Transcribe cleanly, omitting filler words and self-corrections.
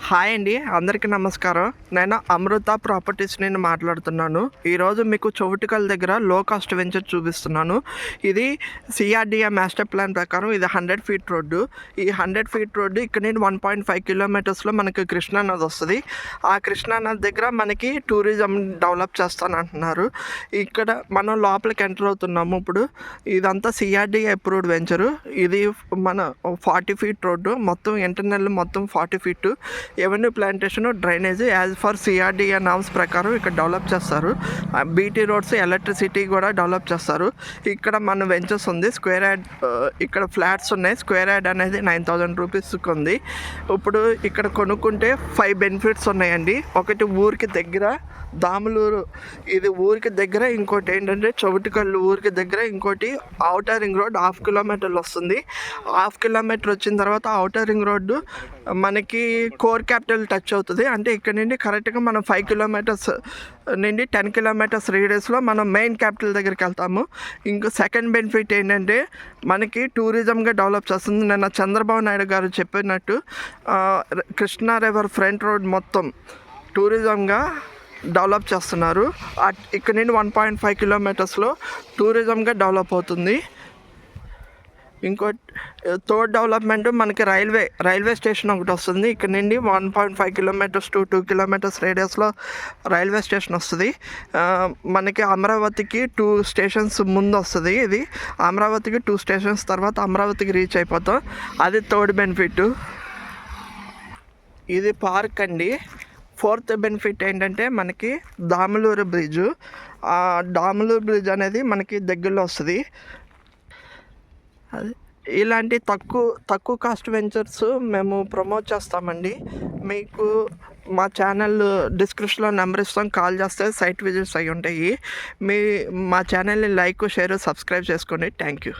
Hi అండి, అందరికీ నమస్కారం. నేను అమృత ప్రాపర్టీస్ నుండి మాట్లాడుతున్నాను. ఈరోజు మీకు చౌటుకల్ దగ్గర లో కాస్ట్ వెంచర్ చూపిస్తున్నాను. ఇది సిఆర్డిఏ మాస్టర్ ప్లాన్ ప్రకారం ఇది 100 ఫీట్ రోడ్డు. ఈ 100 ఫీట్ రోడ్డు ఇక్కడ నుండి 1.5 కిలోమీటర్స్లో మనకి కృష్ణానది వస్తుంది. ఆ కృష్ణానది దగ్గర మనకి టూరిజం డెవలప్ చేస్తానంటున్నారు. ఇక్కడ మనం లోపలికి ఎంటర్ అవుతున్నాము. ఇప్పుడు ఇదంతా సిఆర్డిఏ అప్రూవ్డ్ వెంచరు. ఇది మన 40 ఫీట్ రోడ్డు, మొత్తం ఇంటర్నల్ మొత్తం 40 feet. Avenue plantation, drainage as for CRDA norms ప్రకారం ఇక్కడ డెవలప్ చేస్తారు. బీటీ రోడ్స్, ఎలక్ట్రిసిటీ కూడా డెవలప్ చేస్తారు. ఇక్కడ మన వెంచర్స్ ఉంది. స్క్వేర్ యార్డ్ ఇక్కడ ఫ్లాట్స్ ఉన్నాయి. స్క్వేర్ యార్డ్ అనేది 9,000 రూపీస్కి ఉంది. ఇప్పుడు ఇక్కడ కొనుక్కుంటే 5 బెనిఫిట్స్ ఉన్నాయండి. ఒకటి ఊరికి దగ్గర దాములూరు, ఇది ఊరికి దగ్గర. ఇంకోటి ఏంటంటే చౌటుకల్లు ఊరికి దగ్గర. ఇంకోటి ఔటర్ రింగ్ రోడ్ 1/2 కిలోమీటర్లు వస్తుంది. 1/2 కిలోమీటర్ వచ్చిన తర్వాత ఔటర్ రింగ్ రోడ్డు మనకి కోర్ క్యాపిటల్ టచ్ అవుతుంది. అంటే ఇక్కడ నుండి కరెక్ట్గా మనం 5 కిలోమీటర్స్ నుండి 10 కిలోమీటర్స్ రేడియస్లో మనం మెయిన్ క్యాపిటల్ దగ్గరికి వెళ్తాము. ఇంకో సెకండ్ బెనిఫిట్ ఏంటంటే మనకి టూరిజంగా డెవలప్ చేస్తుంది. నిన్న చంద్రబాబు నాయుడు గారు చెప్పినట్టు కృష్ణా రివర్ ఫ్రంట్ రోడ్ మొత్తం టూరిజంగా డెవలప్ చేస్తున్నారు. ఇక్కడ నుండి 1.5 కిలోమీటర్స్లో టూరిజంగా డెవలప్ అవుతుంది. ఇంకో థర్డ్ డెవలప్మెంట్ మనకి రైల్వే స్టేషన్ ఒకటి వస్తుంది. ఇక్కడ నుండి 1.5 కిలోమీటర్స్ టు 2 కిలోమీటర్స్ రేడియస్లో రైల్వే స్టేషన్ వస్తుంది. మనకి అమరావతికి 2 స్టేషన్స్ ముందు వస్తుంది. ఇది అమరావతికి 2 స్టేషన్స్ తర్వాత అమరావతికి రీచ్ అయిపోతాం. అది థర్డ్ బెనిఫిట్. ఇది పార్క్ అండి. ఫోర్త్ బెనిఫిట్ ఏంటంటే మనకి దాములూరు బ్రిడ్జు. ఆ దాములూరు బ్రిడ్జ్ అనేది మనకి దగ్గరలో వస్తుంది. అది ఇలాంటి తక్కువ కాస్ట్ వెంచర్స్ మేము ప్రమోట్ చేస్తామండి. మీకు మా ఛానల్ డిస్క్రిప్షన్లో నెంబర్ ఇస్తాం, కాల్ చేస్తే సైట్ విజిట్స్ అయి ఉంటాయి. మా ఛానల్ని లైక్, షేర్, సబ్స్క్రైబ్ చేసుకోండి. Thank you.